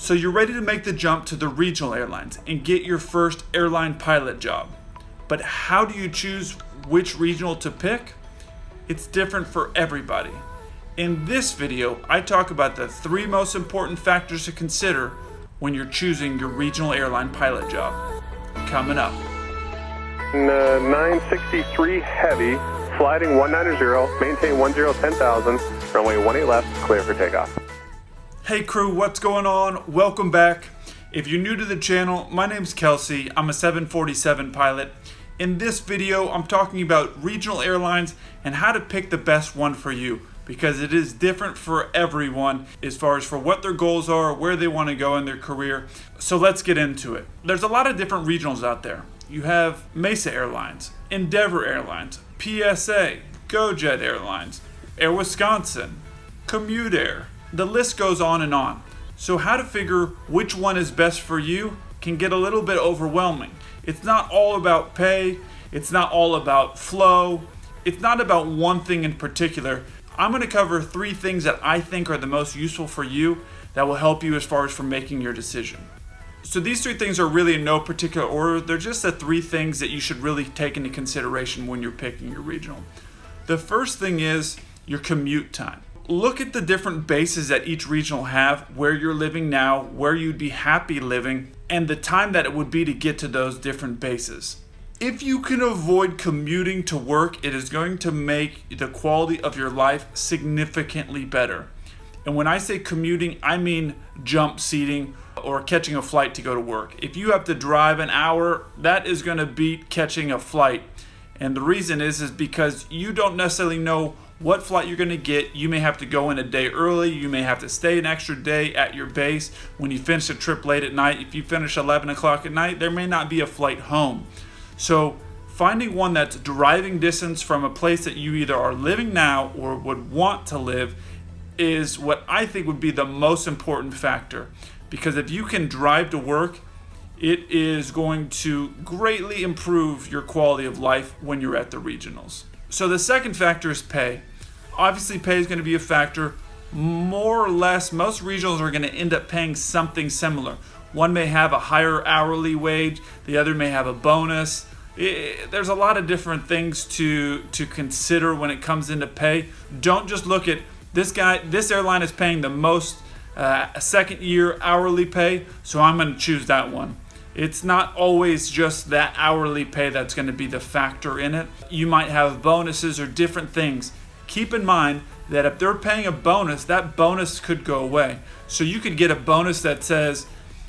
So you're ready to make the jump to the regional airlines and get your first airline pilot job. But how do you choose which regional to pick? It's different for everybody. In this video, I talk about the 3 most important factors to consider when you're choosing your regional airline pilot job. Coming up. 963 heavy, sliding 190, maintain 10,000, runway 18 left, clear for takeoff. Hey crew, what's going on? Welcome back. If you're new to the channel, my name's Kelsey. I'm a 747 pilot. In this video, I'm talking about regional airlines and how to pick the best one for you, because it is different for everyone as far as for what their goals are, where they want to go in their career. So let's get into it. There's a lot of different regionals out there. You have Mesa Airlines, Endeavor Airlines, PSA, GoJet Airlines, Air Wisconsin, Commute Air. The list goes on and on. So how to figure which one is best for you can get a little bit overwhelming. It's not all about pay. It's not all about flow. It's not about one thing in particular. I'm going to cover 3 things that I think are the most useful for you that will help you as far as for making your decision. So these 3 things are really in no particular order. They're just the 3 things that you should really take into consideration when you're picking your regional. The first thing is your commute time. Look at the different bases that each regional have, where you're living now, where you'd be happy living, and the time that it would be to get to those different bases. If you can avoid commuting to work, it is going to make the quality of your life significantly better. And when I say commuting, I mean jump seating or catching a flight to go to work. If you have to drive an hour, that is going to beat catching a flight. And the reason is because you don't necessarily know what flight you're going to get. You may have to go in a day early. You may have to stay an extra day at your base. When you finish a trip late at night, if you finish 11 o'clock at night, there may not be a flight home. So finding one that's driving distance from a place that you either are living now or would want to live is what I think would be the most important factor. Because if you can drive to work, it is going to greatly improve your quality of life when you're at the regionals. So the second factor is pay. Obviously, pay is going to be a factor. More or less, most regionals are going to end up paying something similar. One may have a higher hourly wage, the other may have a bonus. There's a lot of different things to consider when it comes into pay. Don't just look at this airline is paying the most second year hourly pay, so I'm going to choose that one. It's not always just that hourly pay that's going to be the factor in it. You might have bonuses or different things. Keep in mind that if they're paying a bonus, that bonus could go away. So you could get a bonus that says,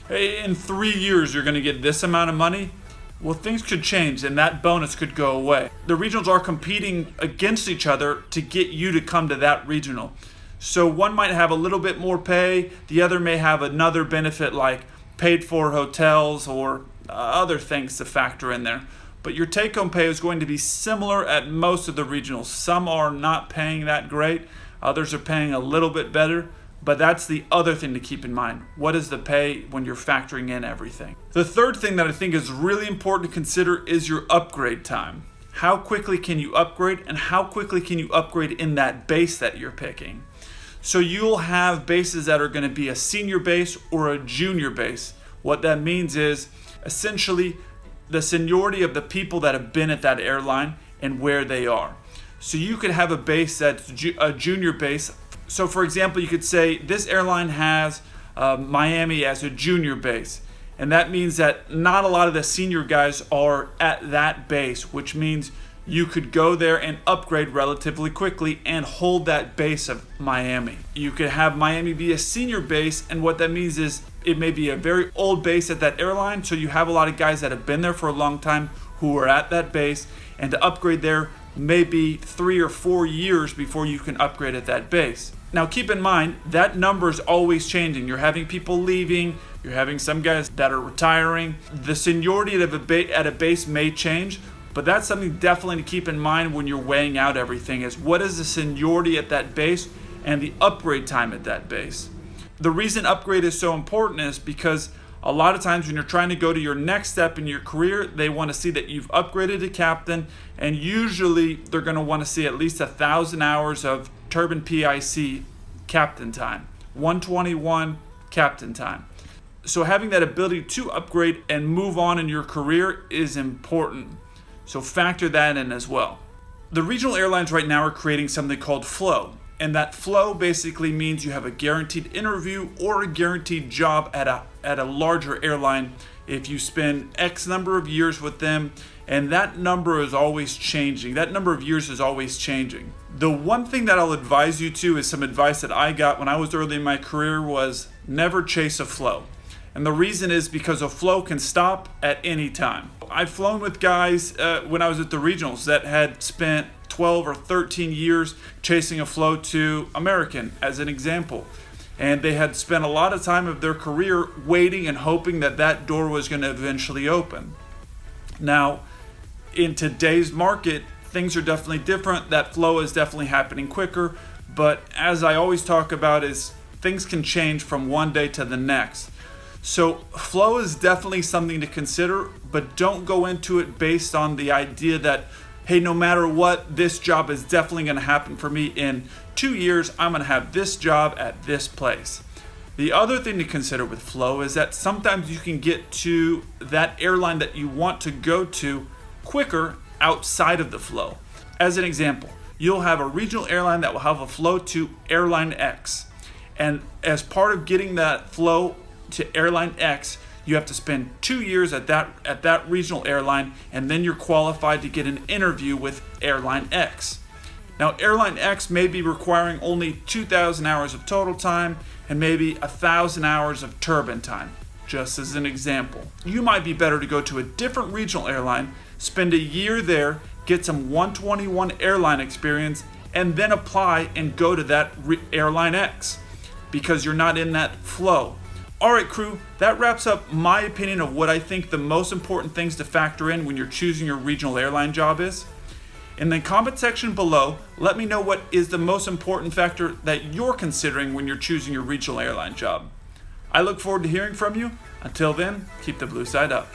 hey, in 3 years you're going to get this amount of money. Well, things could change and that bonus could go away. The regionals are competing against each other to get you to come to that regional. So one might have a little bit more pay. The other may have another benefit like paid for hotels or other things to factor in there. But your take-home pay is going to be similar at most of the regionals. Some are not paying that great. Others are paying a little bit better. But that's the other thing to keep in mind. What is the pay when you're factoring in everything? The third thing that I think is really important to consider is your upgrade time. How quickly can you upgrade, and how quickly can you upgrade in that base that you're picking? So you'll have bases that are going to be a senior base or a junior base. What that means is essentially the seniority of the people that have been at that airline and where they are. So you could have a base that's a junior base. So for example, you could say this airline has Miami as a junior base. And that means that not a lot of the senior guys are at that base, which means you could go there and upgrade relatively quickly and hold that base of Miami. You could have Miami be a senior base, and what that means is it may be a very old base at that airline, so you have a lot of guys that have been there for a long time who are at that base, and to upgrade there maybe 3 or 4 years before you can upgrade at that base. Now keep in mind, that number is always changing. You're having people leaving, you're having some guys that are retiring. The seniority at a base may change, but that's something definitely to keep in mind when you're weighing out everything, is what is the seniority at that base and the upgrade time at that base. The reason upgrade is so important is because a lot of times when you're trying to go to your next step in your career, they want to see that you've upgraded to captain, and usually they're going to want to see at least 1,000 hours of turbine PIC captain time. 121 captain time. So having that ability to upgrade and move on in your career is important. So factor that in as well. The regional airlines right now are creating something called flow. And that flow basically means you have a guaranteed interview or a guaranteed job at a larger airline if you spend X number of years with them, and that number is always changing. That number of years is always changing. The one thing that I'll advise you to is some advice that I got when I was early in my career was never chase a flow. And the reason is because a flow can stop at any time. I've flown with guys when I was at the regionals that had spent 12 or 13 years chasing a flow to American, as an example. And they had spent a lot of time of their career waiting and hoping that that door was going to eventually open. Now, in today's market, things are definitely different. That flow is definitely happening quicker. But as I always talk about, is things can change from one day to the next. So flow is definitely something to consider, but don't go into it based on the idea that, hey, no matter what, this job is definitely going to happen for me. In 2 years, I'm going to have this job at this place. The other thing to consider with flow is that sometimes you can get to that airline that you want to go to quicker outside of the flow. As an example, you'll have a regional airline that will have a flow to Airline X. And as part of getting that flow to Airline X, you have to spend 2 years at that regional airline, and then you're qualified to get an interview with Airline X. Now, Airline X may be requiring only 2,000 hours of total time and maybe 1,000 hours of turbine time, just as an example. You might be better to go to a different regional airline, spend a year there, get some 121 airline experience, and then apply and go to that Airline X because you're not in that flow. Alright crew, that wraps up my opinion of what I think the most important things to factor in when you're choosing your regional airline job is. In the comment section below, let me know what is the most important factor that you're considering when you're choosing your regional airline job. I look forward to hearing from you. Until then, keep the blue side up.